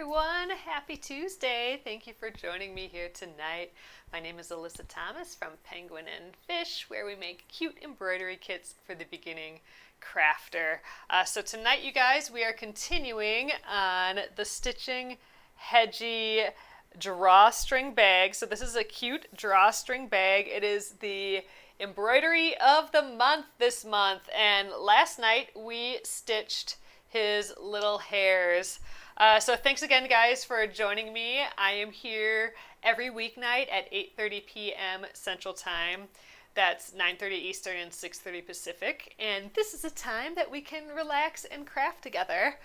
everyone. Happy Tuesday. Thank you for joining me here tonight. My name is Alyssa Thomas from Penguin and Fish, where we make cute embroidery kits for the beginning crafter. So tonight, you guys, we are continuing on the Stitch'n Hedgie drawstring bag. So this is a cute drawstring bag. It is the embroidery of the month this month, and last night we stitched his little hairs. So thanks again, guys, for joining me. I am here every weeknight at 8:30 p.m. Central Time. That's 9:30 Eastern and 6:30 Pacific. And this is a time that we can relax and craft together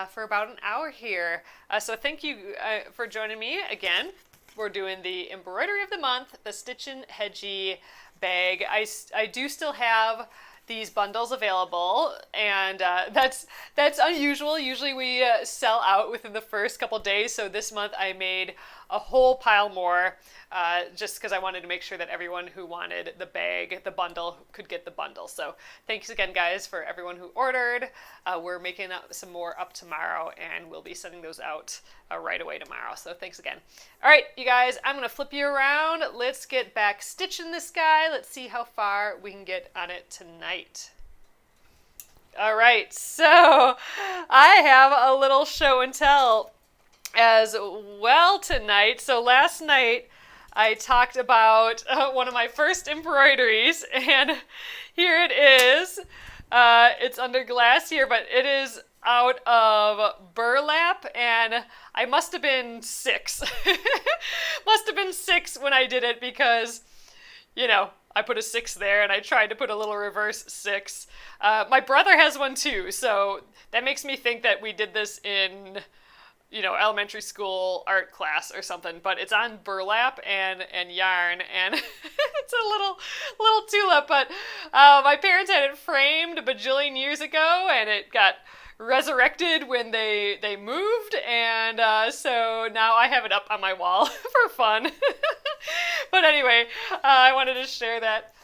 for about an hour here. So thank you for joining me again. We're doing the embroidery of the month, the Stitch'n Hedgie bag. I do still have these bundles available, and that's unusual. Usually we sell out within the first couple days, so this month I made a whole pile more just because I wanted to make sure that everyone who wanted the bag, the bundle, could get the bundle. So thanks again, guys, for everyone who ordered. We're making some more up tomorrow, and we'll be sending those out right away tomorrow. So thanks again. All right, you guys, I'm gonna flip you around. Let's get back stitching this guy. Let's see how far we can get on it tonight. All right, so I have a little show and tell as well tonight. So last night I talked about one of my first embroideries, and here it is. It's under glass here, but it is out of burlap, and I must have been 6. Must have been 6 when I did it because, you know, I put a 6 there, and I tried to put a little reverse 6. My brother has one too, so that makes me think that we did this in, you know, elementary school art class or something, but it's on burlap and yarn, and it's a little tulip, but my parents had it framed a bajillion years ago, and it got resurrected when they moved, and so now I have it up on my wall for fun. But anyway, I wanted to share that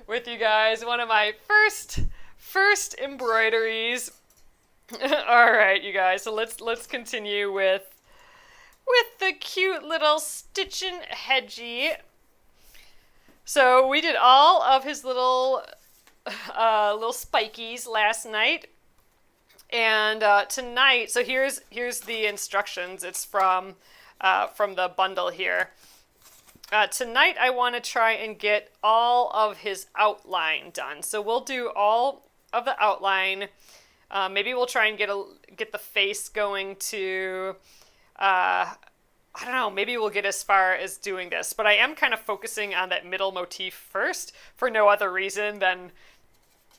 with you guys. One of my first embroideries. All right, you guys. So let's continue with the cute little Stitch'n Hedgie. So we did all of his little spikies last night, and tonight. So here's the instructions. It's from the bundle here. Tonight I want to try and get all of his outline done. So we'll do all of the outline. Maybe we'll try and get the face going to, I don't know, maybe we'll get as far as doing this. But I am kind of focusing on that middle motif first for no other reason than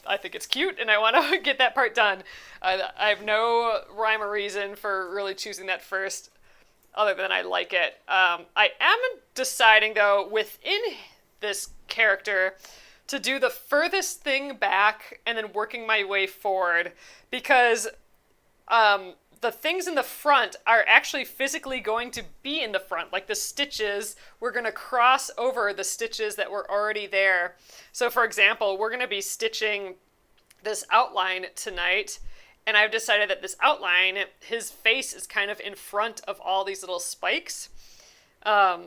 I think it's cute and I want to get that part done. I have no rhyme or reason for really choosing that first other than I like it. I am deciding, though, within this character to do the furthest thing back and then working my way forward, because the things in the front are actually physically going to be in the front. Like the stitches, we're going to cross over the stitches that were already there. So for example, we're going to be stitching this outline tonight, and I've decided that this outline, his face is kind of in front of all these little spikes.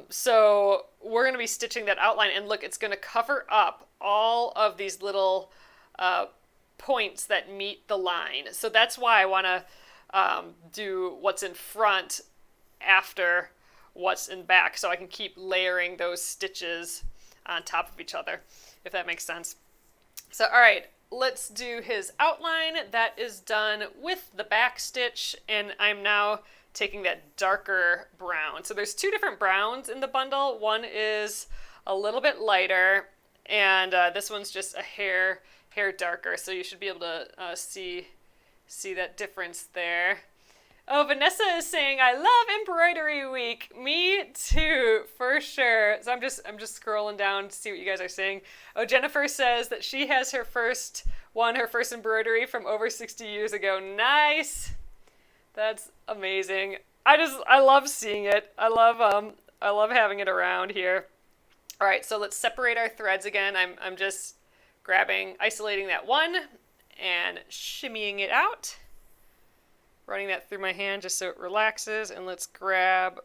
So we're going to be stitching that outline, and look, it's going to cover up all of these little points that meet the line. So that's why I want to do what's in front after what's in back, so I can keep layering those stitches on top of each other, if that makes sense. So, all right, let's do his outline. That is done with the back stitch, and I'm now taking that darker brown. So there's 2 different browns in the bundle. One is a little bit lighter, and this one's just a hair darker. So you should be able to see that difference there. Oh, Vanessa is saying, I love embroidery week. Me too, for sure. So I'm just scrolling down to see what you guys are saying. Oh, Jennifer says that she has her first embroidery from over 60 years ago. Nice. That's amazing. I love seeing it. I love having it around here. All right, so let's separate our threads again. I'm just isolating that one and shimmying it out. running that through my hand just so it relaxes. And let's grab,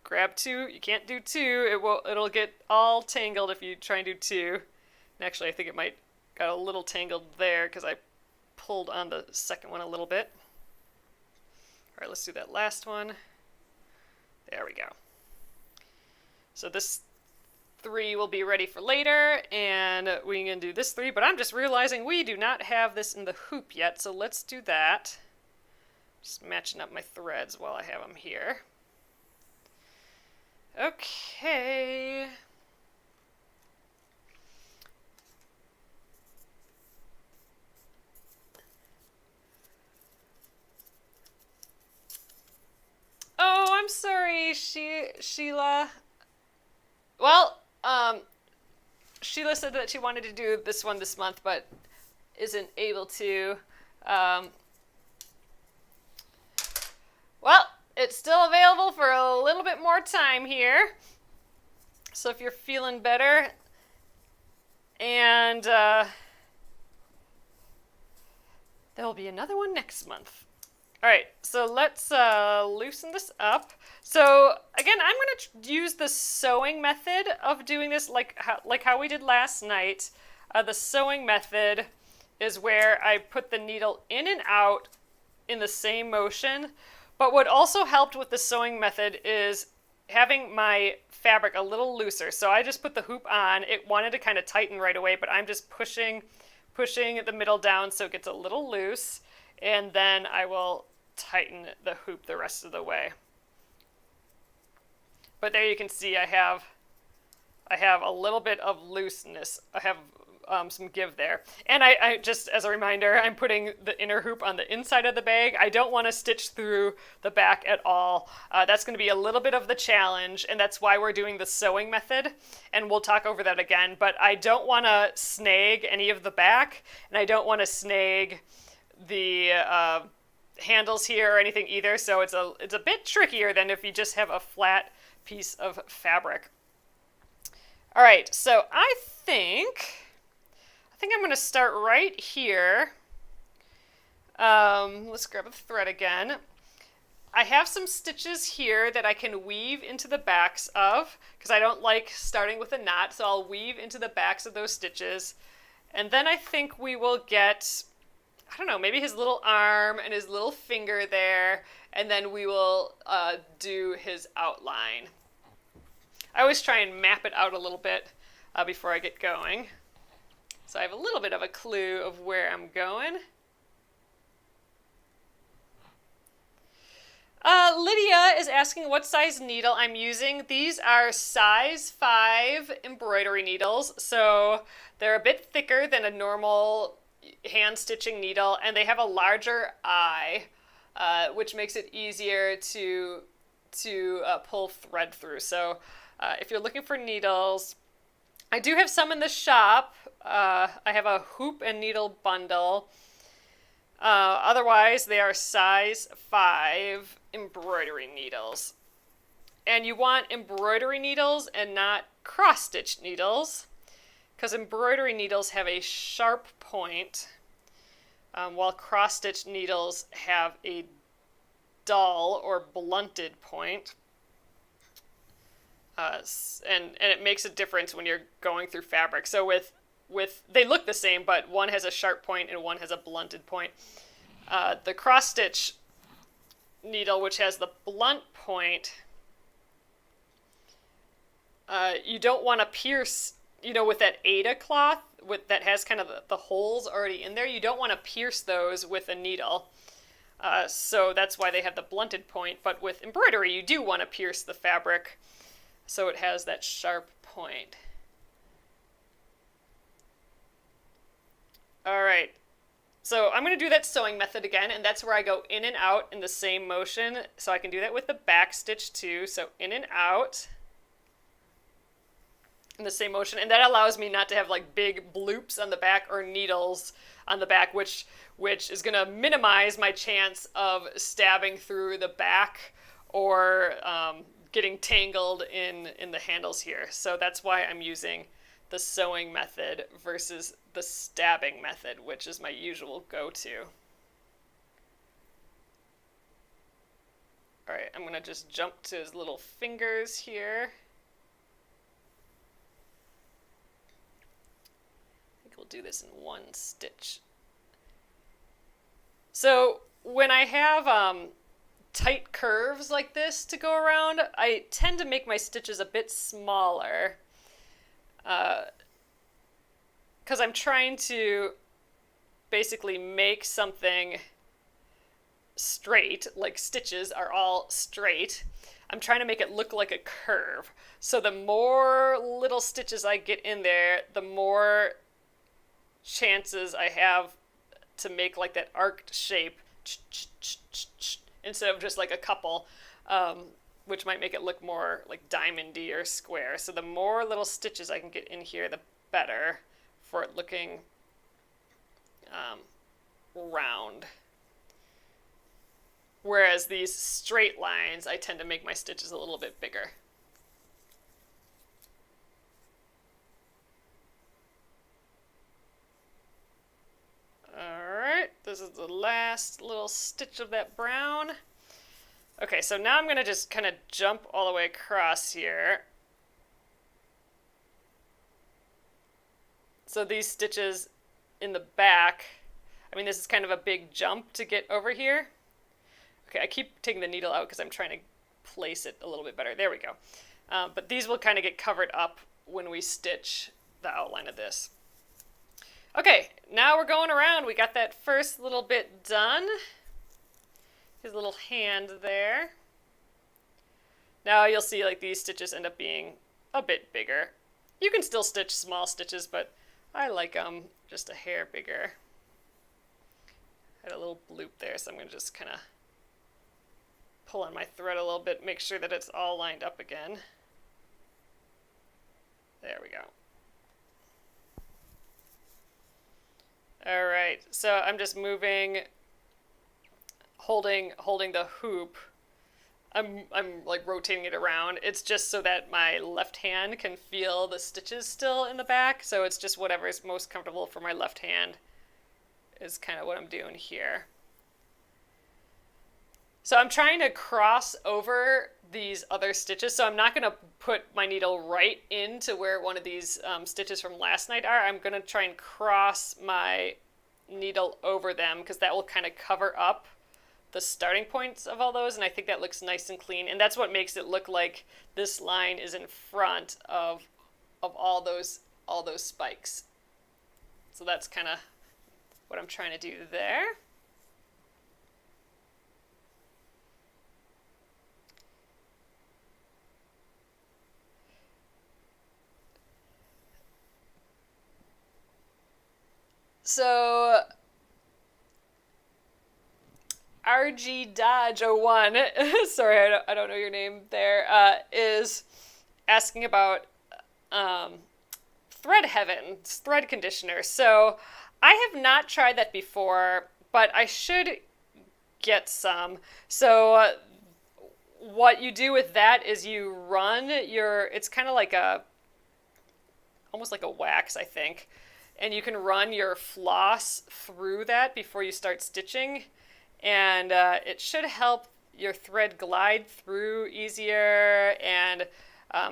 grab 2. You can't do 2. It'll get all tangled if you try and do 2. And actually, I think it might got a little tangled there because I pulled on the second one a little bit. All right, let's do that last one. There we go. So this 3 will be ready for later, and we can do this 3, but I'm just realizing we do not have this in the hoop yet, so let's do that. Just matching up my threads while I have them here. Okay. Oh, I'm sorry, Sheila. Well, Sheila said that she wanted to do this one this month, but isn't able to. Well, it's still available for a little bit more time here. So if you're feeling better, and there will be another one next month. All right, so let's loosen this up. So again, I'm going to use the sewing method of doing this like how we did last night. The sewing method is where I put the needle in and out in the same motion. But what also helped with the sewing method is having my fabric a little looser. So I just put the hoop on. It wanted to kind of tighten right away, but I'm just pushing the middle down so it gets a little loose. And then I will tighten the hoop the rest of the way. But there you can see I have a little bit of looseness. I have some give there. And I just as a reminder, I'm putting the inner hoop on the inside of the bag. I don't want to stitch through the back at all. That's going to be a little bit of the challenge, and that's why we're doing the sewing method. And we'll talk over that again. But I don't want to snag any of the back, and I don't want to snag the handles here or anything either. So it's a bit trickier than if you just have a flat piece of fabric. All right, so I think I'm going to start right here. Let's grab a thread again. I have some stitches here that I can weave into the backs of because I don't like starting with a knot, so I'll weave into the backs of those stitches. And then I think we will get, I don't know, maybe his little arm and his little finger there, and then we will do his outline. I always try and map it out a little bit before I get going. So I have a little bit of a clue of where I'm going. Lydia is asking what size needle I'm using. These are size 5 embroidery needles, so they're a bit thicker than a normal hand stitching needle, and they have a larger eye, which makes it easier to pull thread through. So if you're looking for needles, I do have some in the shop. I have a hoop and needle bundle. Otherwise, they are size 5 embroidery needles. And you want embroidery needles and not cross-stitch needles, because embroidery needles have a sharp point, while cross-stitch needles have a dull or blunted point. And it makes a difference when you're going through fabric. So with they look the same, but one has a sharp point and one has a blunted point. The cross-stitch needle, which has the blunt point, you don't want to pierce, with that Aida cloth that has kind of the holes already in there. You don't want to pierce those with a needle. So that's why they have the blunted point. But with embroidery, you do want to pierce the fabric so it has that sharp point. All right, so I'm going to do that sewing method again, and that's where I go in and out in the same motion. So I can do that with the back stitch too. So in and out in the same motion, and that allows me not to have like big bloops on the back or needles on the back, which is going to minimize my chance of stabbing through the back or getting tangled in the handles here. So that's why I'm using the sewing method versus the stabbing method, which is my usual go-to. All right, I'm gonna just jump to his little fingers here. I think we'll do this in one stitch. So when I have tight curves like this to go around, I tend to make my stitches a bit smaller because I'm trying to basically make something straight, like stitches are all straight. I'm trying to make it look like a curve. So the more little stitches I get in there, the more chances I have to make like that arced shape instead of just like a couple, which might make it look more like diamondy or square. So the more little stitches I can get in here, the better for it looking round. Whereas these straight lines, I tend to make my stitches a little bit bigger. Alright, this is the last little stitch of that brown. Okay, so now I'm going to just kind of jump all the way across here. So these stitches in the back, I mean, this is kind of a big jump to get over here. Okay, I keep taking the needle out because I'm trying to place it a little bit better. There we go. But these will kind of get covered up when we stitch the outline of this. Okay, now we're going around. We got that first little bit done. His little hand there. Now you'll see like these stitches end up being a bit bigger. You can still stitch small stitches, but I like them just a hair bigger. Had a little bloop there, so I'm going to just kind of pull on my thread a little bit, make sure that it's all lined up again. There we go. All right, so I'm just moving, holding the hoop. I'm like rotating it around. It's just so that my left hand can feel the stitches still in the back. So it's just whatever is most comfortable for my left hand is kind of what I'm doing here. So I'm trying to cross over these other stitches. So I'm not going to put my needle right into where one of these stitches from last night are. I'm going to try and cross my needle over them because that will kind of cover up the starting points of all those, and I think that looks nice and clean, and that's what makes it look like this line is in front of all those spikes. So that's kind of what I'm trying to do there. So RG Dodge 01, sorry, I don't know your name there, is asking about Thread Heaven, thread conditioner. So I have not tried that before, but I should get some. So what you do with that is you run it's kind of like almost like a wax, I think. And you can run your floss through that before you start stitching. And it should help your thread glide through easier and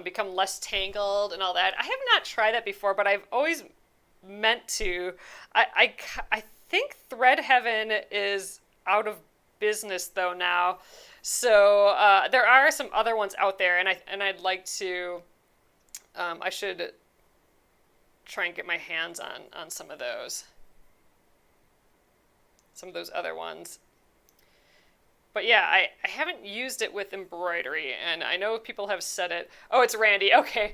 become less tangled and all that. I have not tried that before, but I've always meant to. I think Thread Heaven is out of business though now. So there are some other ones out there, and I'd like to. I should try and get my hands on some of those other ones. But yeah, I haven't used it with embroidery, and I know people have said it. Oh, it's Randy. Okay.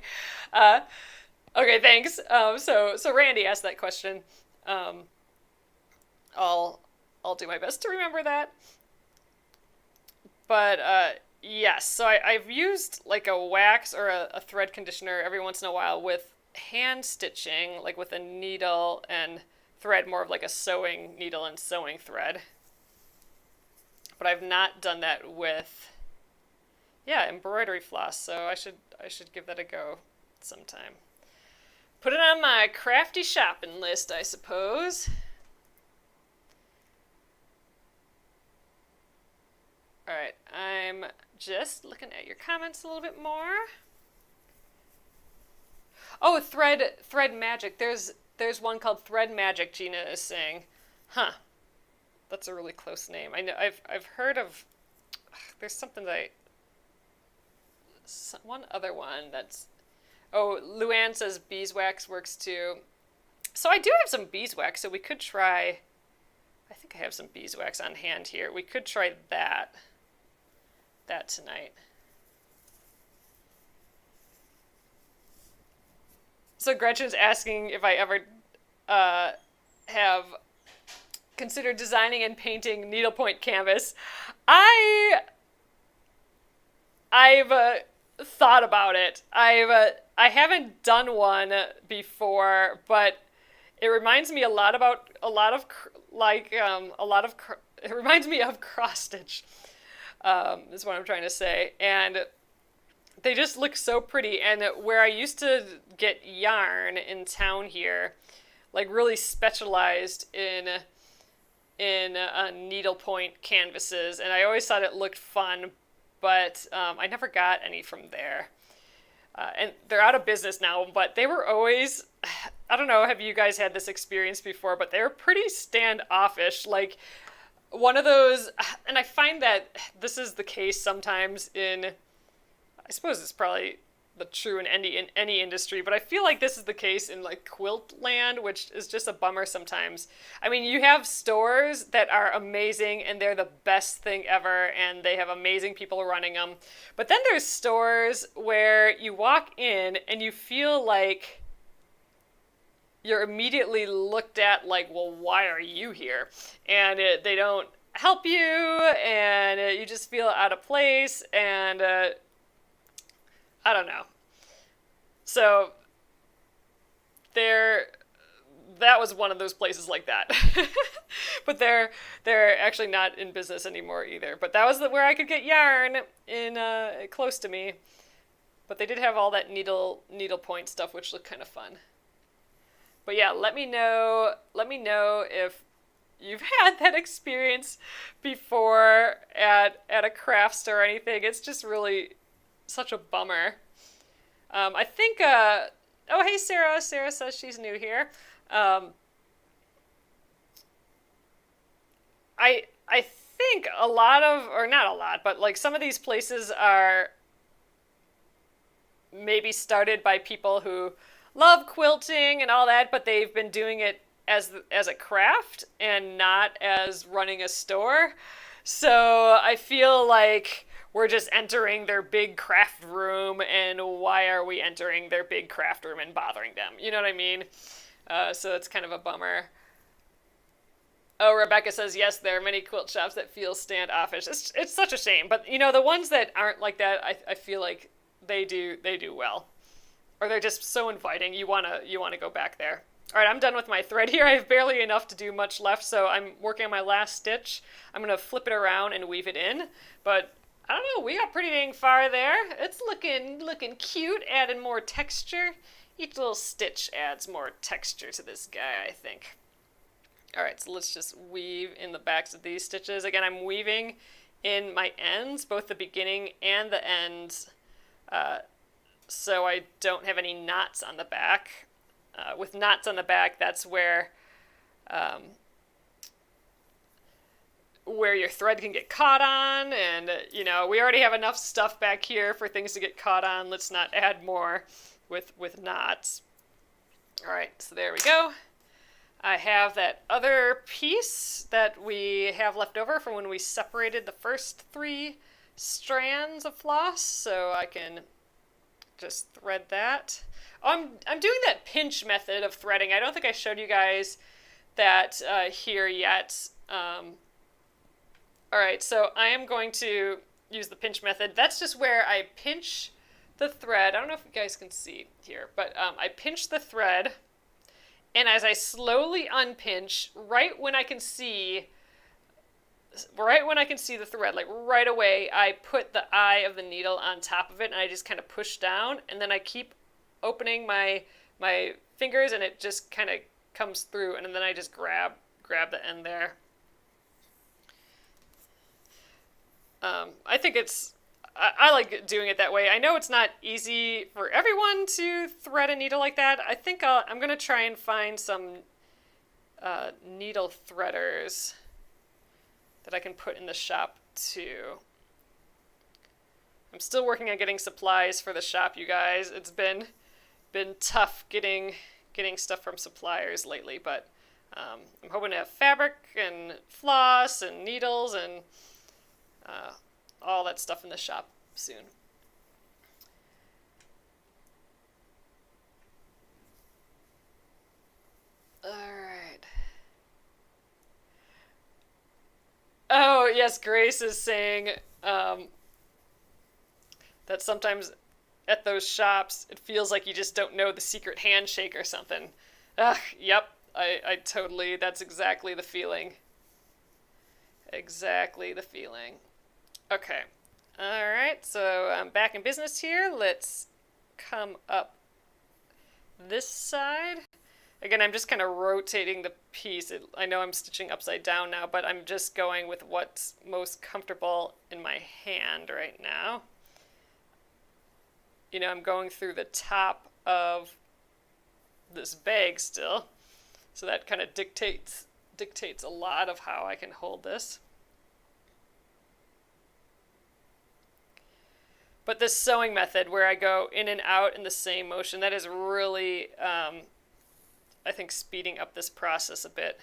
Okay, thanks. So Randy asked that question. I'll do my best to remember that. But yes, so I've used like a wax or a thread conditioner every once in a while with hand stitching, like with a needle and thread, more of like a sewing needle and sewing thread. But I've not done that with embroidery floss, so I should give that a go sometime. Put it on my crafty shopping list, I suppose. All right, I'm just looking at your comments a little bit more. Oh, thread magic. There's one called Thread Magic. Gina is saying, huh? That's a really close name. I know I've heard of. There's something that one other one that's. Oh, Luann says beeswax works too. So I do have some beeswax, so we could try. I think I have some beeswax on hand here. We could try that tonight. So Gretchen's asking if I ever have considered designing and painting needlepoint canvas. I've thought about it. I haven't done one before, but it reminds me it reminds me of cross stitch. Is what I'm trying to say, and they just look so pretty. And where I used to get yarn in town here, like really specialized in needlepoint canvases, and I always thought it looked fun, but I never got any from there. And they're out of business now, but they were always, I don't know, have you guys had this experience before, but they were pretty standoffish. Like one of those, and I find that this is the case sometimes in, I suppose it's probably the true in any industry, but I feel like this is the case in like quilt land, which is just a bummer sometimes. I mean, you have stores that are amazing and they're the best thing ever and they have amazing people running them. But then there's stores where you walk in and you feel like you're immediately looked at like, well, why are you here? And they don't help you and you just feel out of place and I don't know. So that was one of those places like that. But they're actually not in business anymore either. But that was where I could get yarn in close to me. But they did have all that needlepoint stuff, which looked kind of fun. But yeah, let me know if you've had that experience before at a craft store or anything. It's just really such a bummer. I think, oh, hey, Sarah. Sarah says she's new here. I think a lot of, or not a lot, but like some of these places are maybe started by people who love quilting and all that, but they've been doing it as a craft and not as running a store. So I feel like we're just entering their big craft room, and why are we entering their big craft room and bothering them? You know what I mean? So it's kind of a bummer. Oh, Rebecca says, yes, there are many quilt shops that feel standoffish. It's such a shame. But, you know, the ones that aren't like that, I feel like they do well. Or they're just so inviting, you wanna go back there. All right, I'm done with my thread here. I have barely enough to do much left, so I'm working on my last stitch. I'm going to flip it around and weave it in. But I don't know, we got pretty dang far there. It's looking cute, adding more texture. Each little stitch adds more texture to this guy, I think. All right, so let's just weave in the backs of these stitches. Again, I'm weaving in my ends, both the beginning and the ends, so I don't have any knots on the back. With knots on the back, that's where your thread can get caught on, and you know, we already have enough stuff back here for things to get caught on. Let's not add more with knots. All right, so there we go. I have that other piece that we have left over from when we separated the first 3 strands of floss, so I can just thread that. Oh, I'm doing that pinch method of threading. I don't think I showed you guys that here yet. All right, so I am going to use the pinch method. That's just where I pinch the thread. I don't know if you guys can see here, but I pinch the thread, and as I slowly unpinch, right when I can see the thread, like right away, I put the eye of the needle on top of it, and I just kind of push down, and then I keep opening my fingers, and it just kind of comes through, and then I just grab the end there. I think I like doing it that way. I know it's not easy for everyone to thread a needle like that. I think I'm going to try and find some needle threaders that I can put in the shop too. I'm still working on getting supplies for the shop, you guys. It's been tough getting stuff from suppliers lately, but I'm hoping to have fabric and floss and needles and all that stuff in the shop soon. All right. Oh, yes, Grace is saying that sometimes at those shops it feels like you just don't know the secret handshake or something. Ugh, yep, I totally, that's exactly the feeling. Exactly the feeling. Okay. All right, so I'm back in business here. Let's come up this side. Again, I'm just kind of rotating the piece. I know I'm stitching upside down now, but I'm just going with what's most comfortable in my hand right now. You know, I'm going through the top of this bag still, so that kind of dictates a lot of how I can hold this. But this sewing method where I go in and out in the same motion, that is really, I think, speeding up this process a bit.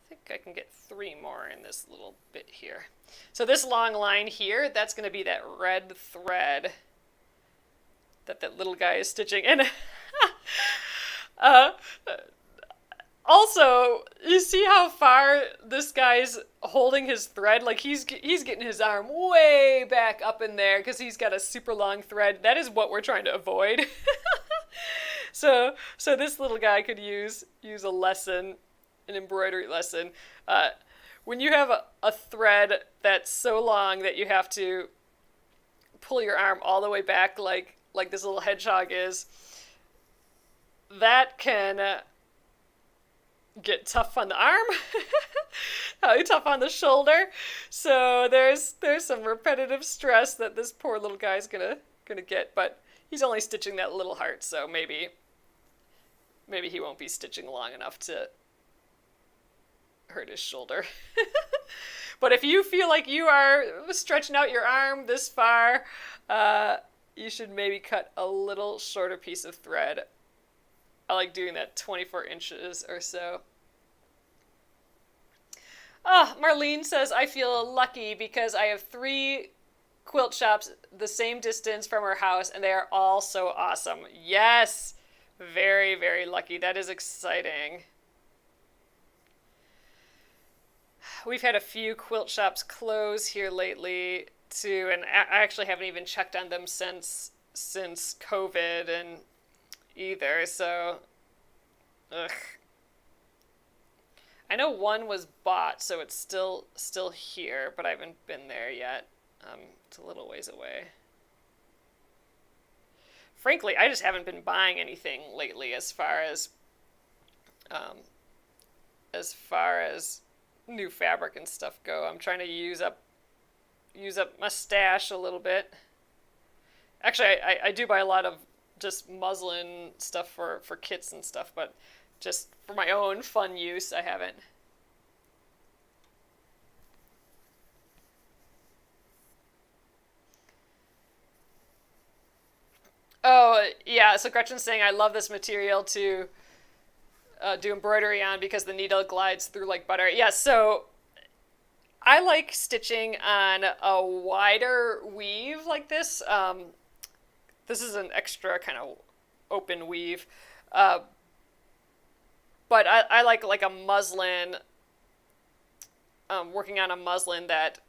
I think I can get 3 more in this little bit here. So this long line here, that's going to be that red thread that little guy is stitching. And also, you see how far this guy's holding his thread? Like he's getting his arm way back up in there because he's got a super long thread. That is what we're trying to avoid. So this little guy could use a lesson, an embroidery lesson. When you have a thread that's so long that you have to pull your arm all the way back like this little hedgehog is, that can get tough on the arm, tough on the shoulder. So there's some repetitive stress that this poor little guy's gonna get, but he's only stitching that little heart, so maybe he won't be stitching long enough to hurt his shoulder. But if you feel like you are stretching out your arm this far, you should maybe cut a little shorter piece of thread. I like doing that 24 inches or so. Oh, Marlene says, I feel lucky because I have 3 quilt shops the same distance from our house and they are all so awesome. Yes, very, very lucky. That is exciting. We've had a few quilt shops close here lately too, and I actually haven't even checked on them since COVID and either, so ugh. I know one was bought, so it's still here, but I haven't been there yet. It's a little ways away. Frankly, I just haven't been buying anything lately as far as new fabric and stuff go. I'm trying to use up my stash a little bit. Actually, I do buy a lot of just muslin stuff for kits and stuff, but just for my own fun use, I haven't. Oh, yeah, so Gretchen's saying, I love this material to do embroidery on because the needle glides through like butter. Yeah, so I like stitching on a wider weave like this. This is an extra kind of open weave. But I like a muslin, working on a muslin that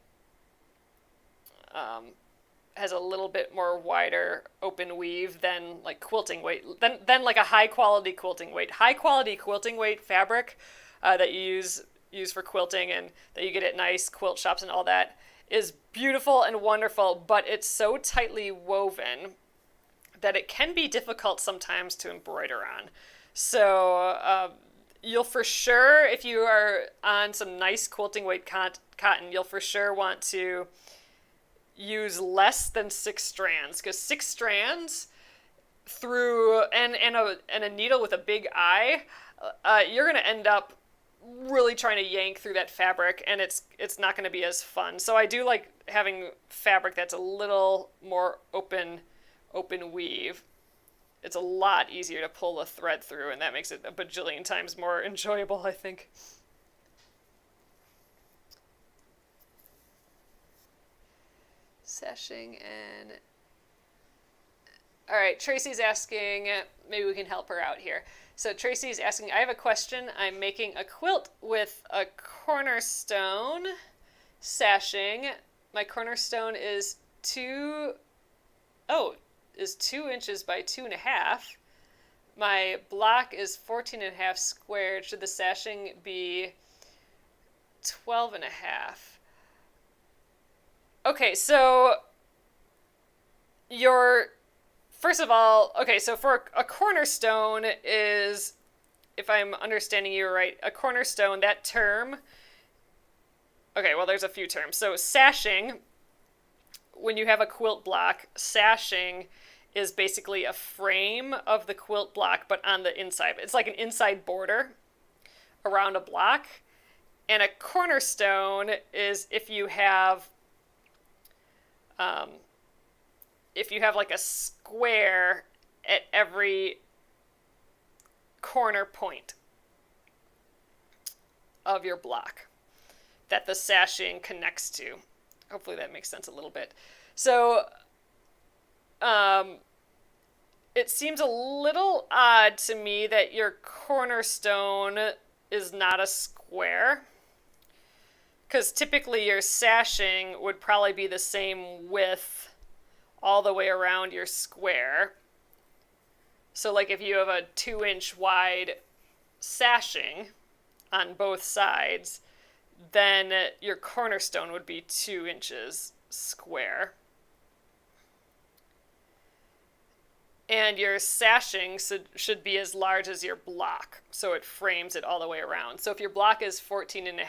has a little bit more wider open weave than like quilting weight, than like a high quality quilting weight. High quality quilting weight fabric that you use for quilting and that you get at nice quilt shops and all that is beautiful and wonderful, but it's so tightly woven that it can be difficult sometimes to embroider on. So you'll for sure, if you are on some nice quilting weight cotton, you'll for sure want to use less than 6 strands, because 6 strands through and a needle with a big eye, you're going to end up really trying to yank through that fabric, and it's not going to be as fun. So I do like having fabric that's a little more open weave. It's a lot easier to pull the thread through, and that makes it a bajillion times more enjoyable, I think. Sashing and... All right, Tracy's asking, maybe we can help her out here. So Tracy's asking, I have a question. I'm making a quilt with a cornerstone sashing. My cornerstone is 2 inches by 2.5. My block is 14.5 squared. Should the sashing be 12.5? Okay, so first of all, okay, so for a cornerstone is, if I'm understanding you right, a cornerstone, that term, okay, well, there's a few terms. So sashing, when you have a quilt block, sashing is basically a frame of the quilt block, but on the inside. It's like an inside border around a block. And a cornerstone is if you have like a square at every corner point of your block that the sashing connects to. Hopefully that makes sense a little bit. So it seems a little odd to me that your cornerstone is not a square, because typically your sashing would probably be the same width all the way around your square. So like if you have a 2-inch wide sashing on both sides, then your cornerstone would be 2 inches square. And your sashing should be as large as your block, so it frames it all the way around. So if your block is 14.5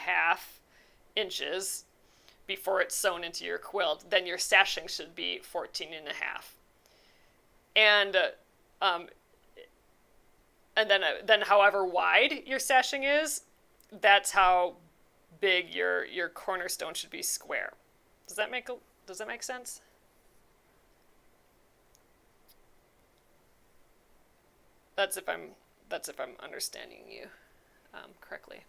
inches before it's sewn into your quilt, then your sashing should be 14.5. And then however wide your sashing is, that's how big your cornerstone should be square. Does that make sense? That's if I'm understanding you correctly.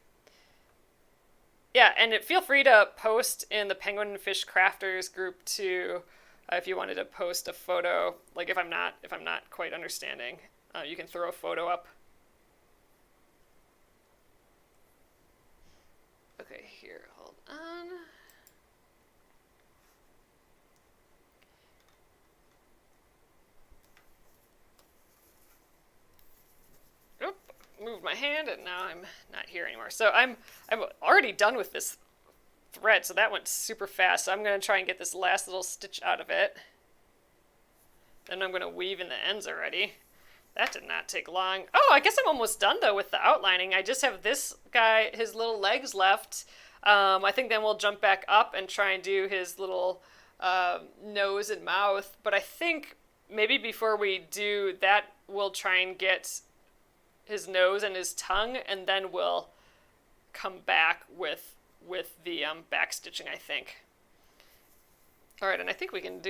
Yeah, and feel free to post in the Penguin and Fish Crafters group too, if you wanted to post a photo. Like if I'm not quite understanding, you can throw a photo up. Okay, here, hold on. Moved my hand and now I'm not here anymore. So I'm already done with this thread, so that went super fast. So I'm going to try and get this last little stitch out of it. Then I'm going to weave in the ends already. That did not take long. Oh, I guess I'm almost done though with the outlining. I just have this guy, his little legs left. I think then we'll jump back up and try and do his little nose and mouth. But I think maybe before we do that, we'll try and get his nose and his tongue, and then we'll come back with the back stitching, I think. All right, and I think we can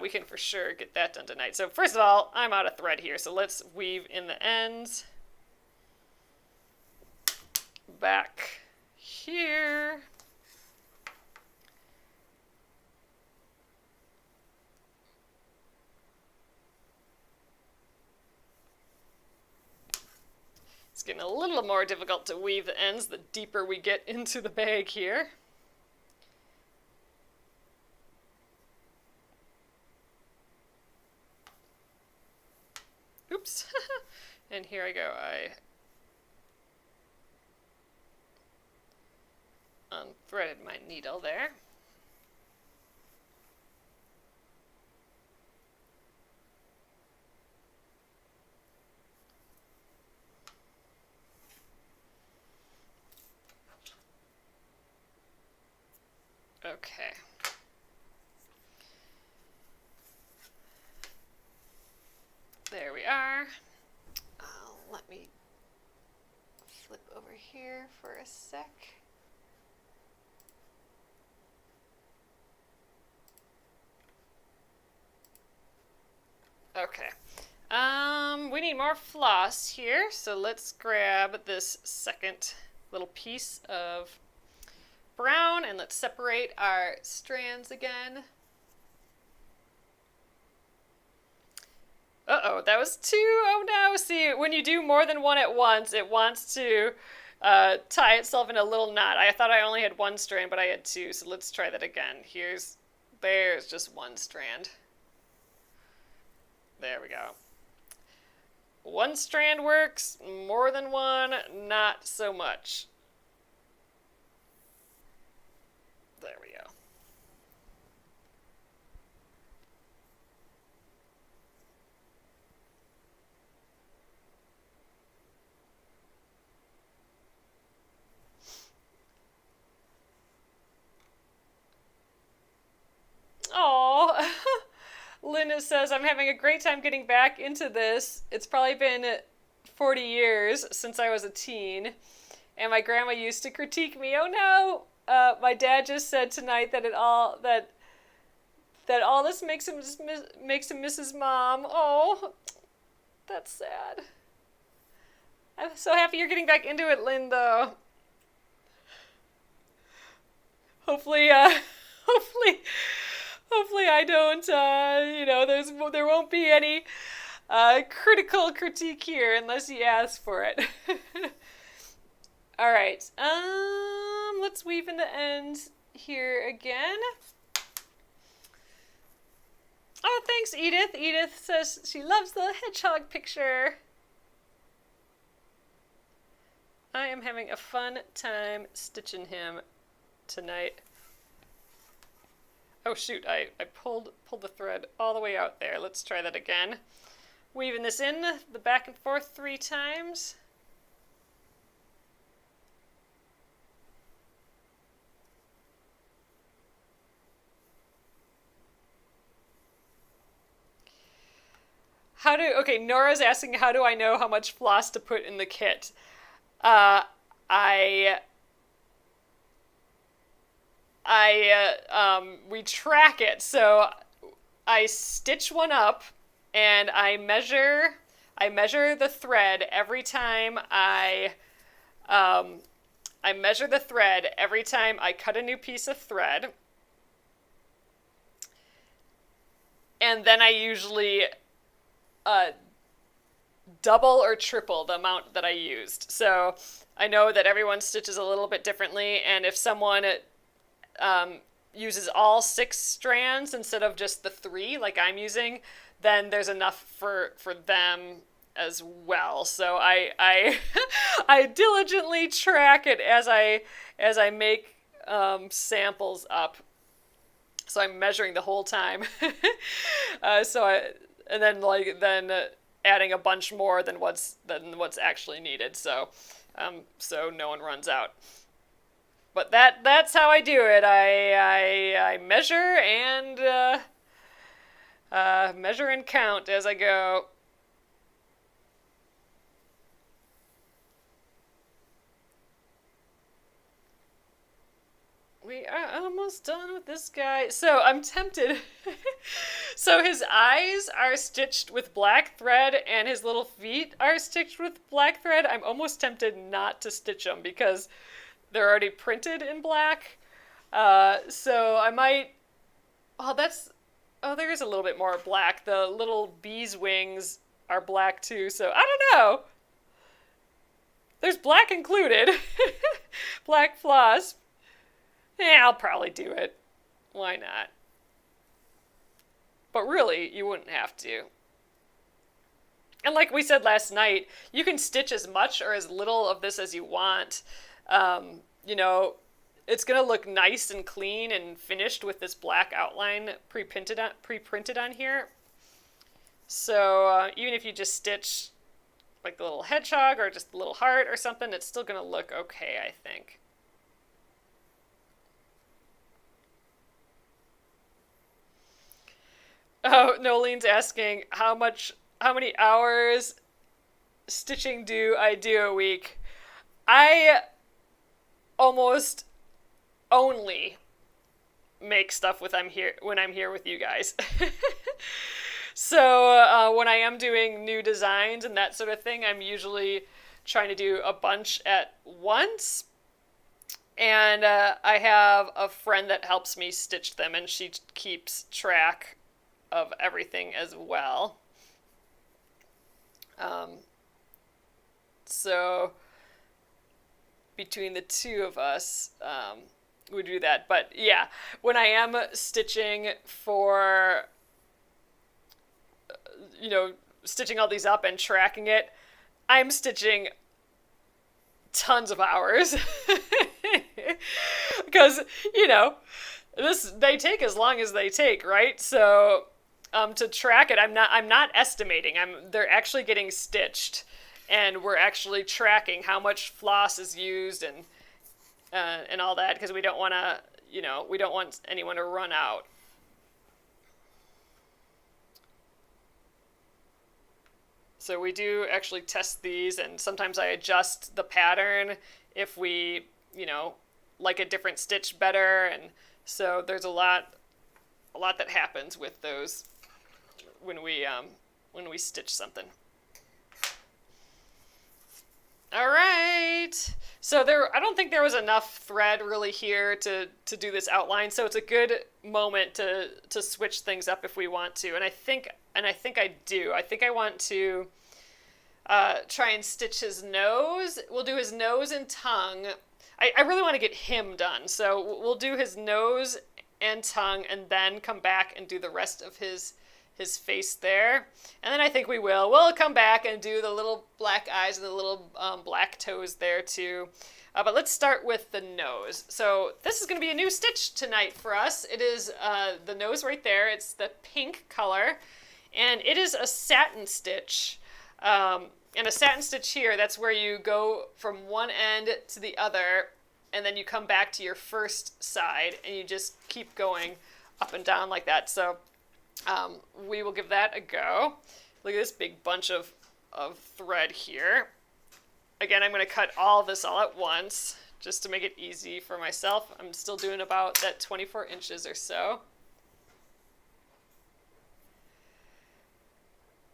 we can for sure get that done tonight. So first of all, I'm out of thread here, so let's weave in the ends. Back here. It's getting a little more difficult to weave the ends the deeper we get into the bag here. Oops. And here I go. I unthreaded my needle there. Okay. There we are. Let me flip over here for a sec. Okay. We need more floss here, so let's grab this second little piece of brown and let's separate our strands again. Uh-oh, that was two. Oh no, see, when you do more than one at once, it wants to tie itself in a little knot. I thought I only had one strand, but I had two, so let's try that again. There's just one strand. There we go. One strand works, more than one, not so much. There we go. Oh, Linda says, I'm having a great time getting back into this. It's probably been 40 years since I was a teen, and my grandma used to critique me. Oh no! My dad just said tonight that all this makes him miss his mom. Oh, that's sad. I'm so happy you're getting back into it, Lynn, though. Hopefully, hopefully I don't, there won't be any critical critique here unless you ask for it. All right, let's weave in the end here again. Oh, thanks, Edith. Edith says she loves the hedgehog picture. I am having a fun time stitching him tonight. Oh shoot, I pulled the thread all the way out there. Let's try that again. Weaving this in the back and forth 3 times. Okay, Nora's asking, how do I know how much floss to put in the kit? We track it. So I stitch one up and I measure the thread every time I measure the thread every time I cut a new piece of thread. And then I usually double or triple the amount that I used. So I know that everyone stitches a little bit differently, and if someone uses all 6 strands instead of just the 3 like I'm using, then there's enough for them as well. So I I diligently track it as I make samples up. So I'm measuring the whole time. Then adding a bunch more than what's actually needed. So so no one runs out. But that's how I do it. I measure and count as I go. We are almost done with this guy. So I'm tempted. So his eyes are stitched with black thread and his little feet are stitched with black thread. I'm almost tempted not to stitch them because they're already printed in black. So I might... Oh, there is a little bit more black. The little bee's wings are black too, so I don't know. There's black included. Black floss. Yeah, I'll probably do it. Why not? But really, you wouldn't have to. And like we said last night, you can stitch as much or as little of this as you want. You know, it's going to look nice and clean and finished with this black outline pre-printed on here. So even if you just stitch like the little hedgehog or just the little heart or something, it's still going to look okay, I think. Oh, Nolene's asking how many hours stitching do I do a week? I almost only make stuff when I'm here with you guys. So when I am doing new designs and that sort of thing, I'm usually trying to do a bunch at once. And I have a friend that helps me stitch them, and she keeps track of everything as well. So between the two of us, we do that. But yeah, when I am stitching for, stitching all these up and tracking it, I'm stitching tons of hours. Because, they take as long as they take, right? So to track it, I'm not estimating. They're actually getting stitched, and we're actually tracking how much floss is used and all that, because we don't want to, we don't want anyone to run out. So we do actually test these, and sometimes I adjust the pattern if we, like a different stitch better, and so there's a lot that happens with those when we stitch something. All right. So I don't think there was enough thread really here to do this outline, so it's a good moment to switch things up if we want to. And I think I do. I think I want to try and stitch his nose. We'll do his nose and tongue. I really want to get him done, so we'll do his nose and tongue, and then come back and do the rest of his face there. And then I think we'll come back and do the little black eyes and the little black toes there too. But let's start with the nose. So this is going to be a new stitch tonight for us. It is the nose right there. It's the pink color, and it is a satin stitch. And a satin stitch here, that's where you go from one end to the other, and then you come back to your first side, and you just keep going up and down like that. So we will give that a go. Look at this big bunch of thread here. Again, I'm going to cut all this all at once just to make it easy for myself. I'm still doing about that 24 inches or so.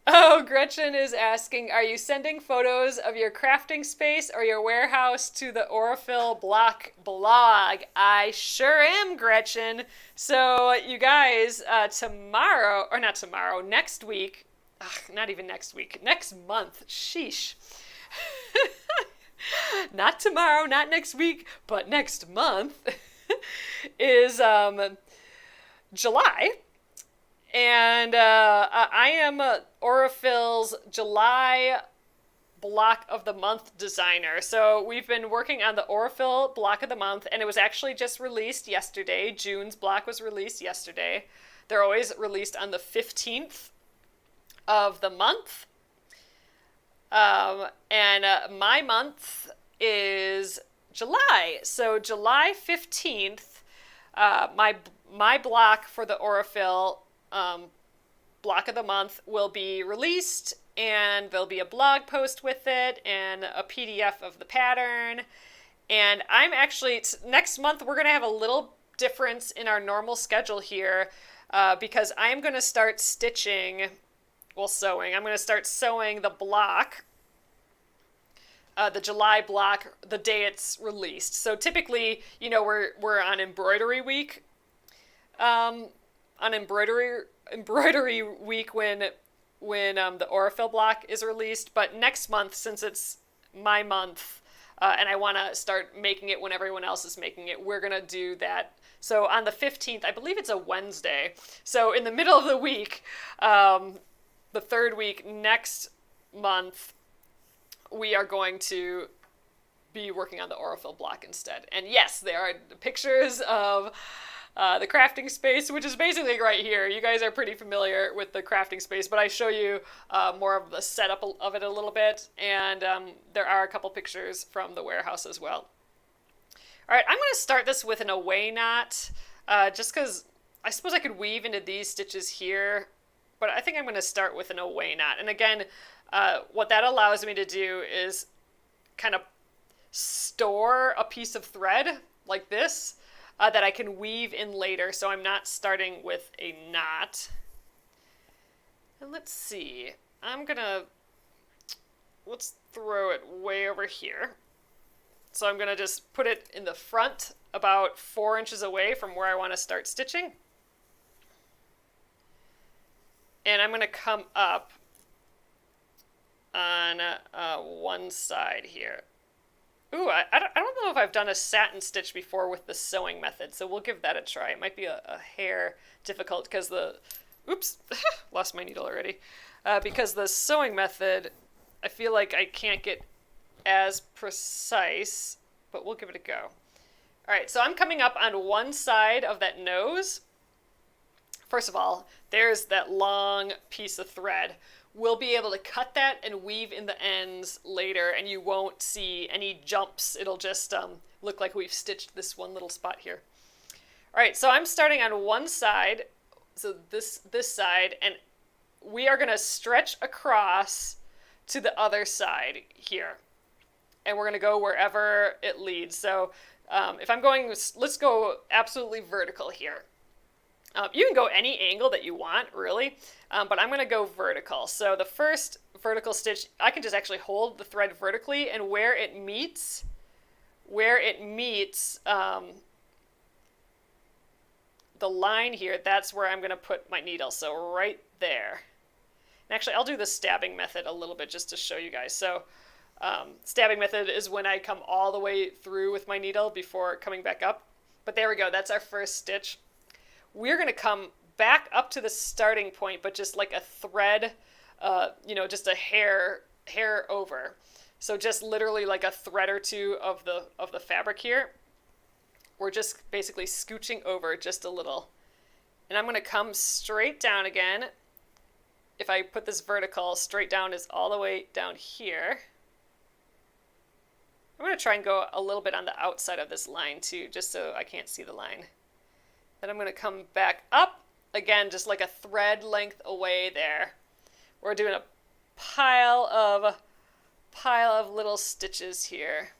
Oh, Gretchen is asking, are you sending photos of your crafting space or your warehouse to the Aurifil Block blog? I sure am, Gretchen. So you guys, next week, not even next week, next month, sheesh. Not tomorrow, not next week, but next month is July. And I am Aurifil's July Block of the Month designer. So we've been working on the Aurifil Block of the Month, and it was actually just released yesterday. June's block was released yesterday. They're always released on the 15th of the month. And my month is July. So July 15th, my block for the Aurifil Block of the Month will be released, and there'll be a blog post with it and a PDF of the pattern. And I'm actually, next month we're going to have a little difference in our normal schedule here because I'm going to start sewing. I'm going to start sewing the block, the July block, the day it's released. So typically, we're on embroidery week. On embroidery week when the Aurifil block is released, but next month, since it's my month and I want to start making it when everyone else is making it, we're gonna do that. So on the 15th, I believe it's a Wednesday, so in the middle of the week, the third week next month, we are going to be working on the Aurifil block instead. And yes, there are pictures of the crafting space, which is basically right here. You guys are pretty familiar with the crafting space, but I show you more of the setup of it a little bit, and there are a couple pictures from the warehouse as well. All right, I'm going to start this with an away knot, just because I suppose I could weave into these stitches here but I think I'm going to start with an away knot. And again, what that allows me to do is kind of store a piece of thread like this that I can weave in later, so I'm not starting with a knot. And let's see, let's throw it way over here. So I'm gonna just put it in the front about 4 inches away from where I want to start stitching. And I'm gonna come up on one side here. Ooh, I don't know if I've done a satin stitch before with the sewing method, so we'll give that a try. It might be a hair difficult because oops, lost my needle already. Because the sewing method, I feel like I can't get as precise, but we'll give it a go. All right, so I'm coming up on one side of that nose. First of all, there's that long piece of thread. We'll be able to cut that and weave in the ends later, and you won't see any jumps. It'll just look like we've stitched this one little spot here. All right, so I'm starting on one side, so this side, and we are gonna stretch across to the other side here. And we're gonna go wherever it leads. So if I'm going, let's go absolutely vertical here. You can go any angle that you want, really, but I'm going to go vertical. So the first vertical stitch, I can just actually hold the thread vertically, and where it meets the line here, that's where I'm going to put my needle. So right there. And actually, I'll do the stabbing method a little bit just to show you guys. So stabbing method is when I come all the way through with my needle before coming back up. But there we go. That's our first stitch. We're going to come back up to the starting point, but just like a thread, just a hair over. So just literally like a thread or two of the fabric here. We're just basically scooching over just a little. And I'm going to come straight down again. If I put this vertical, straight down is all the way down here. I'm going to try and go a little bit on the outside of this line too, just so I can't see the line. Then I'm going to come back up, again, just like a thread length away there. We're doing a pile of little stitches here.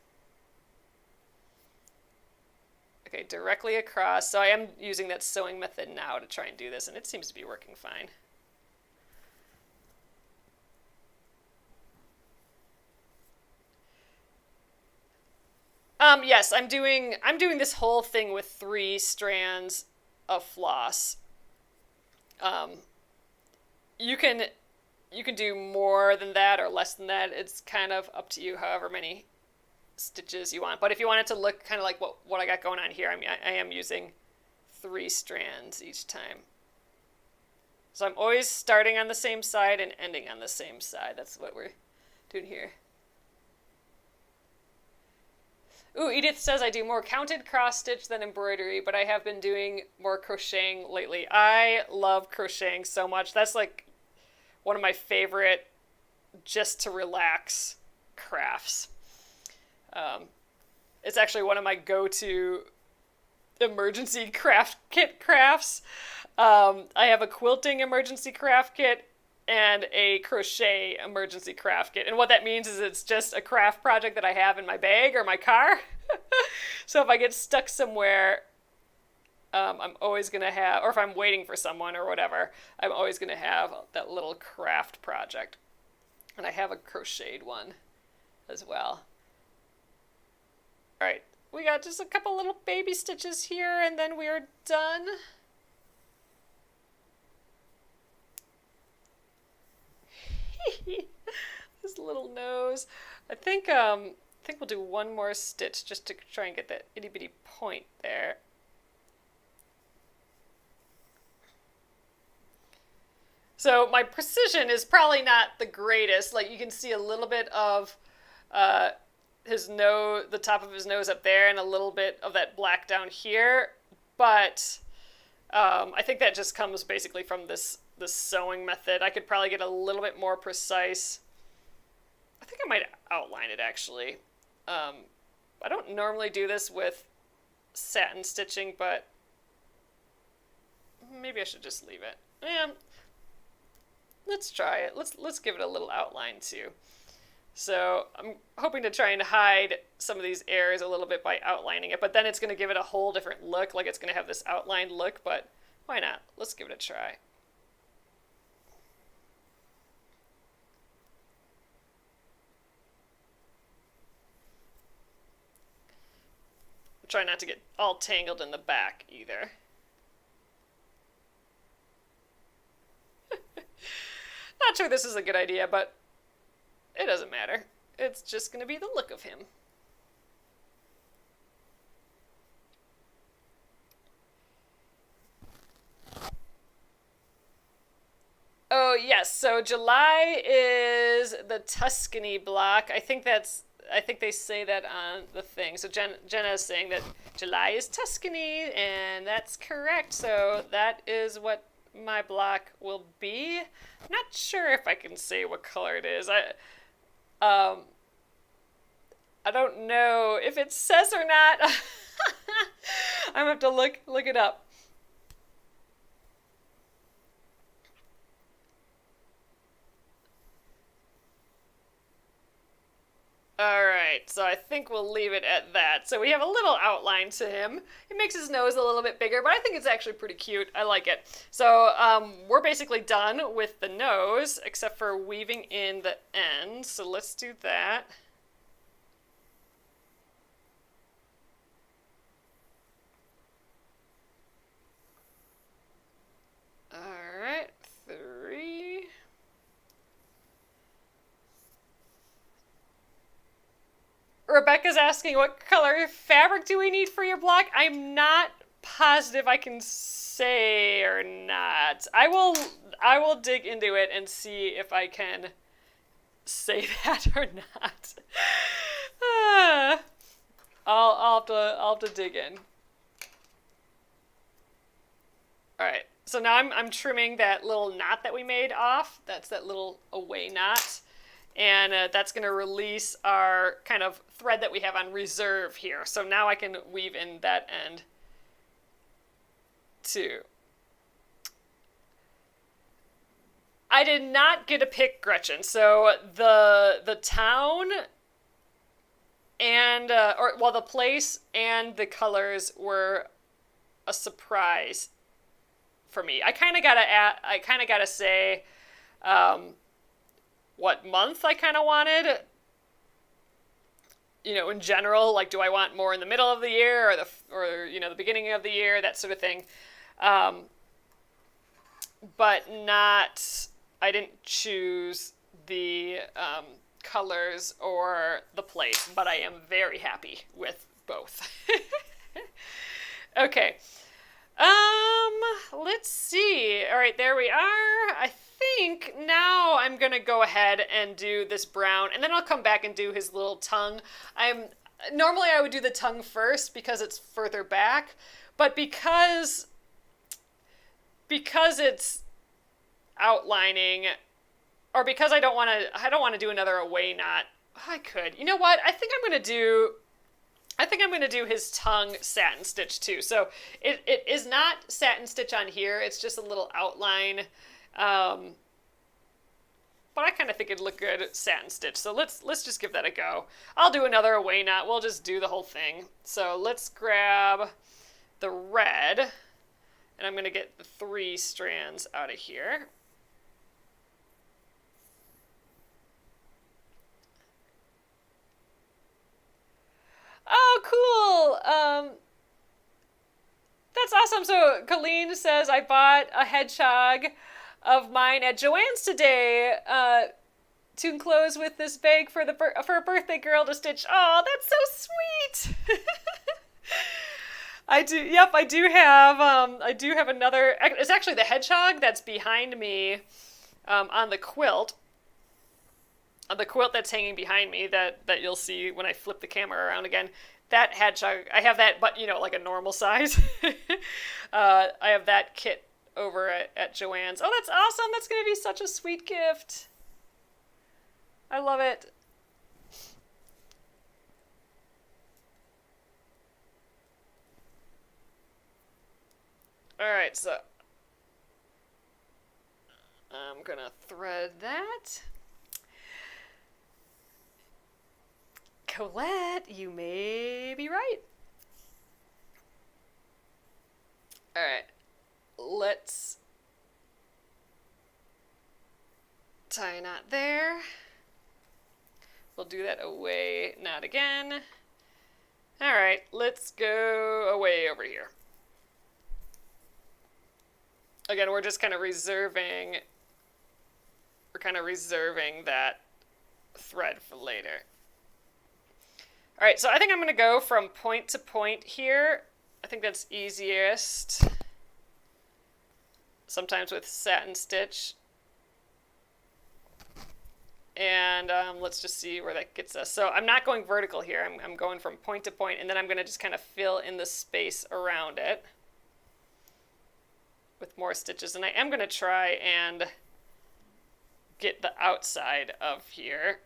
Okay, directly across. So I am using that sewing method now to try and do this, and it seems to be working fine. Yes, I'm doing this whole thing with 3 strands of floss. You can do more than that or less than that. It's kind of up to you, however many stitches you want. But if you want it to look kind of like what I got going on here, I am using 3 strands each time. So I'm always starting on the same side and ending on the same side. That's what we're doing here. Ooh, Edith says I do more counted cross stitch than embroidery, but I have been doing more crocheting lately. I love crocheting so much. That's like one of my favorite just to relax crafts. It's actually one of my go-to emergency craft kit crafts. I have a quilting emergency craft kit and a crochet emergency craft kit. And what that means is it's just a craft project that I have in my bag or my car. So if I get stuck somewhere, I'm always going to have, or if I'm waiting for someone or whatever, I'm always going to have that little craft project. And I have a crocheted one as well. All right, we got just a couple little baby stitches here and then we are done. This little nose. I think we'll do one more stitch just to try and get that itty bitty point there. So my precision is probably not the greatest. Like you can see a little bit of his nose, the top of his nose up there, and a little bit of that black down here. But I think that just comes basically from this sewing method. I could probably get a little bit more precise. I think I might outline it actually. I don't normally do this with satin stitching, but maybe I should just leave it. Yeah, let's try it. Let's give it a little outline too. So I'm hoping to try and hide some of these errors a little bit by outlining it, but then it's going to give it a whole different look, like it's going to have this outlined look, but why not? Let's give it a try. Try not to get all tangled in the back either. Not sure this is a good idea, but it doesn't matter. It's just going to be the look of him. Oh, yes. So July is the Tuscany block. I think they say that on the thing. So Jenna is saying that July is Tuscany, and that's correct. So that is what my block will be. I'm not sure if I can say what color it is. I don't know if it says or not. I'm gonna have to look it up. Alright, so I think we'll leave it at that. So we have a little outline to him. It makes his nose a little bit bigger, but I think it's actually pretty cute. I like it. So we're basically done with the nose, except for weaving in the end. So let's do that. Alright, 3. Rebecca's asking, what color fabric do we need for your block? I'm not positive I can say or not. I will dig into it and see if I can say that or not. I'll have to dig in. All right. So now I'm trimming that little knot that we made off. That's that little away knot. And that's going to release our kind of thread that we have on reserve here. So now I can weave in that end too. I did not get to pick Gretchen. So the town and the place and the colors were a surprise for me. I kind of gotta say what month I kind of wanted. You know, in general, like, do I want more in the middle of the year or the beginning of the year, that sort of thing. But not, I didn't choose the colors or the place, but I am very happy with both. Okay. Let's see. All right, there we are. I think now I'm gonna go ahead and do this brown, and then I'll come back and do his little tongue. Normally I would do the tongue first because it's further back, but because it's outlining, or because I don't want to do another away knot. I could. You know what? I think I'm gonna do his tongue satin stitch too. So it is not satin stitch on here. It's just a little outline. But I kind of think it'd look good satin stitch. So let's just give that a go. I'll do another away knot. We'll just do the whole thing. So let's grab the red, and I'm going to get the 3 strands out of here. Oh, cool. That's awesome. So Colleen says, I bought a hedgehog of mine at Joann's today to enclose with this bag for a birthday girl to stitch. Oh, that's so sweet. I do have another. It's actually the hedgehog that's behind me on the quilt. On the quilt that's hanging behind me that you'll see when I flip the camera around again. That hedgehog, I have that, but like a normal size. I have that kit over at Joann's. Oh, that's awesome. That's going to be such a sweet gift. I love it. All right, so I'm gonna thread that. Colette, you may be right. All right, let's tie a knot there. We'll do that away, not again. All right, let's go away over here. Again, we're just kind of reserving that thread for later. All right, so I think I'm going to go from point to point here. I think that's easiest. Sometimes with satin stitch. And let's just see where that gets us. So I'm not going vertical here. I'm going from point to point, and then I'm going to just kind of fill in the space around it with more stitches. And I am going to try and get the outside of here,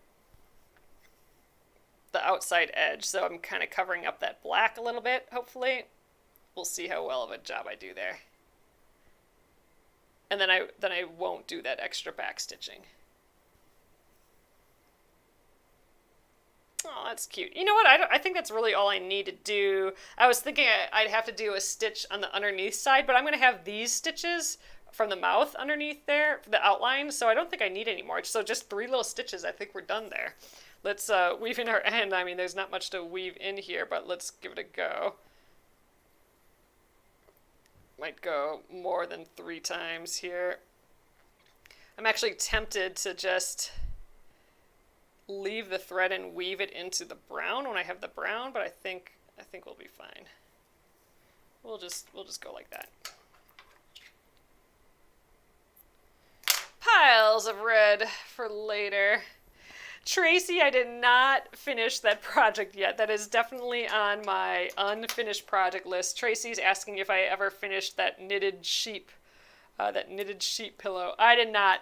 the outside edge. So I'm kind of covering up that black a little bit, hopefully. We'll see how well of a job I do there. And then I won't do that extra back stitching. Oh, that's cute. You know what? I think that's really all I need to do. I was thinking I'd have to do a stitch on the underneath side, but I'm going to have these stitches from the mouth underneath there, the outline, so I don't think I need any more. So just 3 little stitches, I think we're done there. Let's weave in our end. I mean, there's not much to weave in here, but let's give it a go. Might go more than 3 times here. I'm actually tempted to just leave the thread and weave it into the brown when I have the brown, but I think we'll be fine. We'll just go like that. Piles of red for later. Tracy, I did not finish that project yet. That is definitely on my unfinished project list. Tracy's asking if I ever finished that knitted sheep pillow. I did not.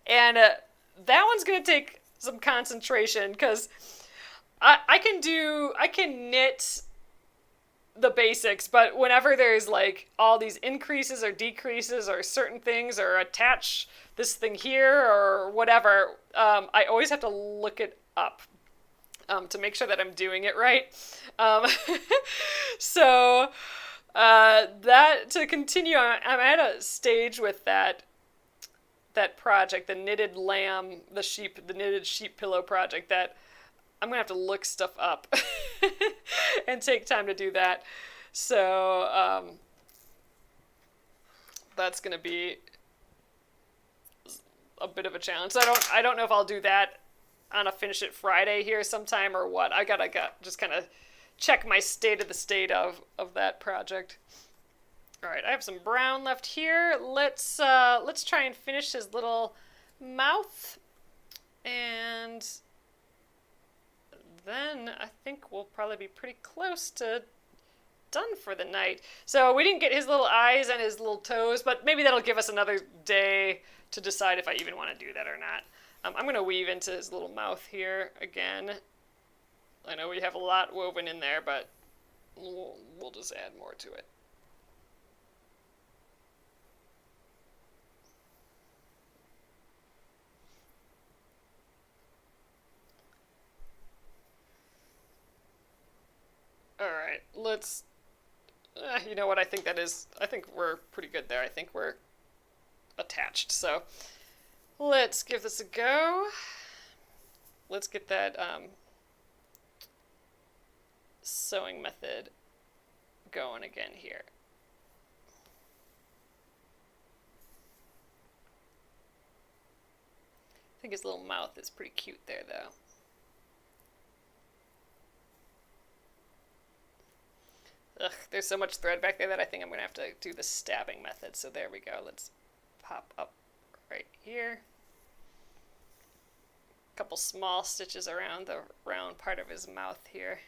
And that one's going to take some concentration because I can knit the basics, but whenever there's like all these increases or decreases or certain things or attach this thing here or whatever, I always have to look it up to make sure that I'm doing it right. So that to continue, I'm at a stage with that project, the knitted lamb, the knitted sheep pillow project, that I'm gonna have to look stuff up and take time to do that. So that's gonna be a bit of a challenge. So I don't know if I'll do that on a Finish It Friday here sometime or what. I gotta just kind of check my state of that project. All right, I have some brown left here. Let's try and finish his little mouth, and then I think we'll probably be pretty close to done for the night. So we didn't get his little eyes and his little toes, but maybe that'll give us another day to decide if I even want to do that or not. I'm going to weave into his little mouth here again. I know we have a lot woven in there, but we'll just add more to it. All right, let's, you know what, I think we're pretty good there. I think we're attached. So let's give this a go. Let's get that sewing method going again here. I think his little mouth is pretty cute there, though. Ugh, there's so much thread back there that I think I'm going to have to do the stabbing method. So there we go. Let's pop up right here. A couple small stitches around the round part of his mouth here.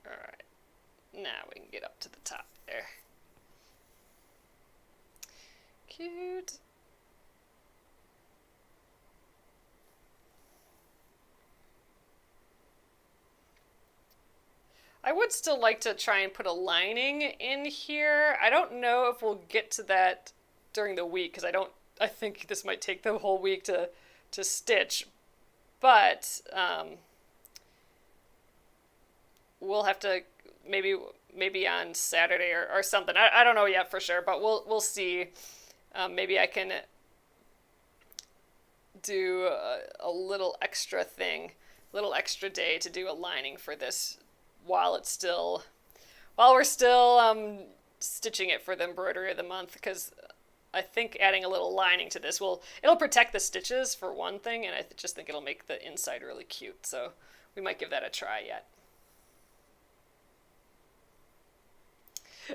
All right, now we can get up to the top there. Cute. I would still like to try and put a lining in here. I don't know if we'll get to that during the week because I think this might take the whole week to stitch, but we'll have to maybe on Saturday or something. I don't know yet for sure, but we'll see. Maybe I can do a little extra thing, little extra day to do a lining for this while we're still stitching it for the embroidery of the month, because I think adding a little lining to this it'll protect the stitches for one thing, and I just think it'll make the inside really cute. So we might give that a try yet.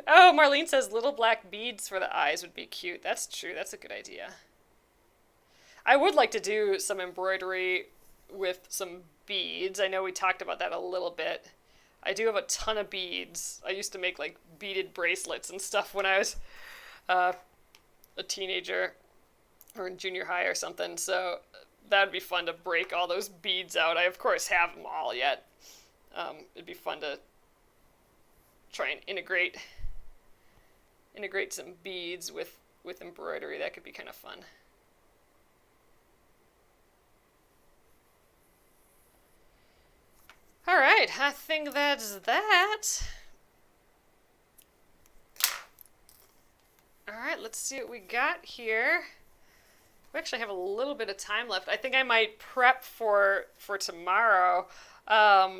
Oh, Marlene says little black beads for the eyes would be cute. That's true. That's a good idea. I would like to do some embroidery with some beads. I know we talked about that a little bit. I do have a ton of beads. I used to make like beaded bracelets and stuff when I was a teenager or in junior high or something. So that would be fun to break all those beads out. I, of course, have them all yet. It'd be fun to try and integrate some beads with embroidery. That could be kind of fun. All right, I think that's that. All right, let's see what we got here. We actually have a little bit of time left. I think I might prep for tomorrow. I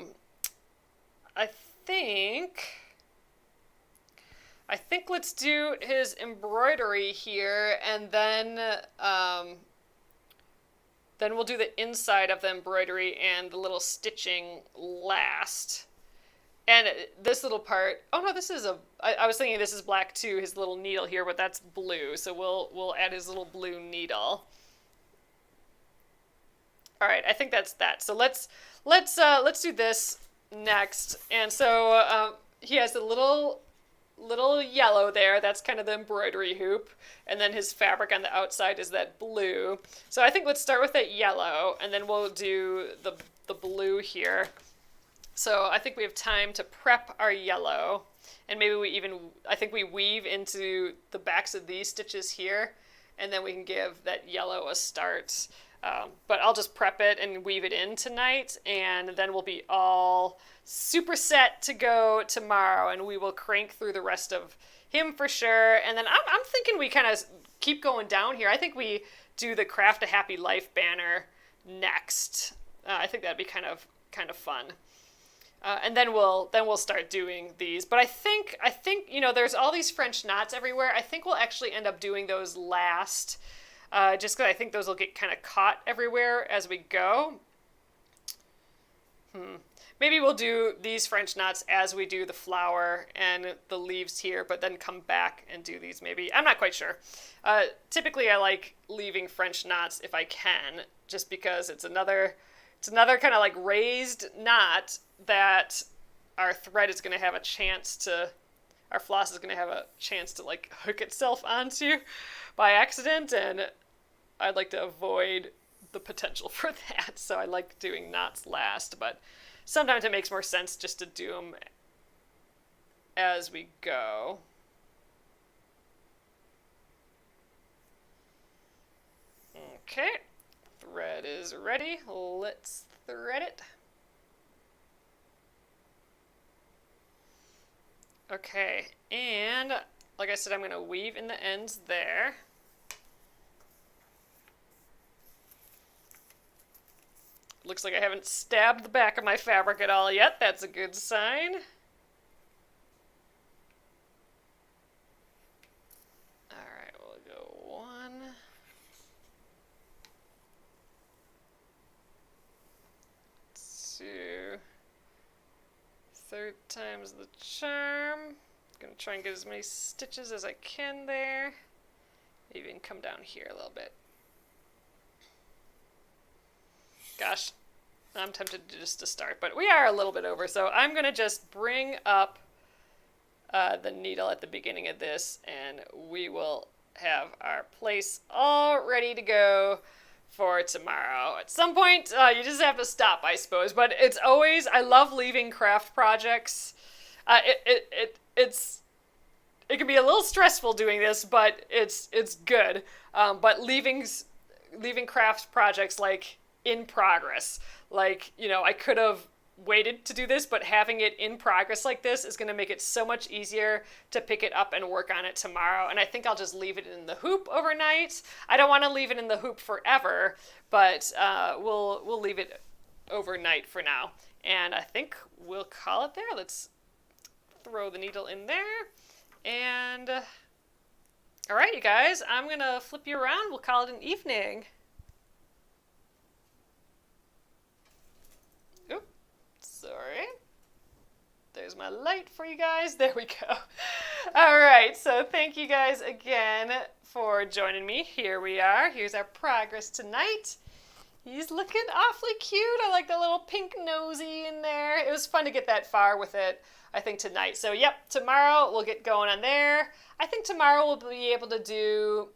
think let's do his embroidery here, and then we'll do the inside of the embroidery and the little stitching last. And this little part, oh no, this is I was thinking this is black too, his little needle here, but that's blue. So we'll add his little blue needle. All right, I think that's that. So let's do this next. And so he has a little yellow there. That's kind of the embroidery hoop. And then his fabric on the outside is that blue. So I think let's start with that yellow, and then we'll do the blue here. So I think we have time to prep our yellow, and maybe I think we weave into the backs of these stitches here, and then we can give that yellow a start. But I'll just prep it and weave it in tonight, and then we'll be all super set to go tomorrow, and we will crank through the rest of him for sure. And then I'm thinking we kind of keep going down here. I think we do the Craft a Happy Life banner next. I think that'd be kind of fun. And then we'll start doing these. But I think there's all these French knots everywhere. I think we'll actually end up doing those last, just because I think those will get kind of caught everywhere as we go. Maybe we'll do these French knots as we do the flower and the leaves here, but then come back and do these maybe. I'm not quite sure. Typically I like leaving French knots if I can, just because it's another kind of like raised knot that our thread is going to have a chance to, our floss is going to have a chance to like hook itself onto by accident, and I'd like to avoid the potential for that. So I like doing knots last, but sometimes it makes more sense just to do them as we go. Okay, thread is ready. Let's thread it. Okay, and like I said, I'm going to weave in the ends there. Looks like I haven't stabbed the back of my fabric at all yet. That's a good sign. Alright, we'll go 1. 2. Third time's the charm. Gonna try and get as many stitches as I can there. Maybe even come down here a little bit. Gosh, I'm tempted just to start, but we are a little bit over, so I'm going to just bring up the needle at the beginning of this, and we will have our place all ready to go for tomorrow. At some point, you just have to stop, I suppose. But it's always, I love leaving craft projects. It can be a little stressful doing this, but it's good. But leaving craft projects like in progress, like, you know, I could have waited to do this, but having it in progress like this is going to make it so much easier to pick it up and work on it tomorrow. And I think I'll just leave it in the hoop overnight. I don't want to leave it in the hoop forever, but we'll leave it overnight for now. And I think we'll call it there. Let's throw the needle in there. And all right, you guys, I'm going to flip you around. We'll call it an evening. Oop, sorry. There's my light for you guys. There we go. All right, so thank you guys again for joining me. Here we are. Here's our progress tonight. He's looking awfully cute. I like the little pink nosy in there. It was fun to get that far with it, I think, tonight. So, yep, tomorrow we'll get going on there. I think tomorrow we'll be able to do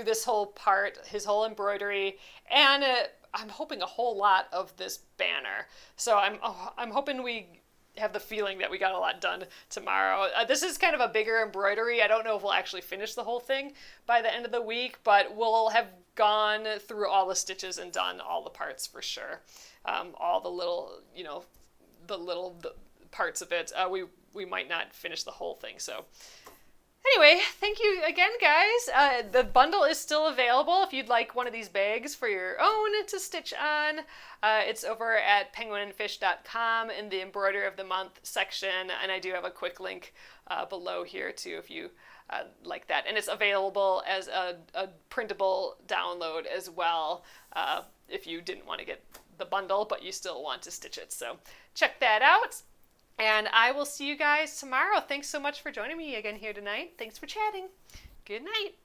this whole part, his whole embroidery, and I'm hoping a whole lot of this banner. So I'm hoping we have the feeling that we got a lot done tomorrow. This is kind of a bigger embroidery. I don't know if we'll actually finish the whole thing by the end of the week, but we'll have gone through all the stitches and done all the parts for sure. All the little, you know, the parts of it. We might not finish the whole thing. So anyway, thank you again, guys. The bundle is still available if you'd like one of these bags for your own to stitch on. It's over at penguinandfish.com in the Embroidery of the Month section, and I do have a quick link below here too if you like that. And it's available as a printable download as well if you didn't want to get the bundle, but you still want to stitch it. So check that out. And I will see you guys tomorrow. Thanks so much for joining me again here tonight. Thanks for chatting. Good night.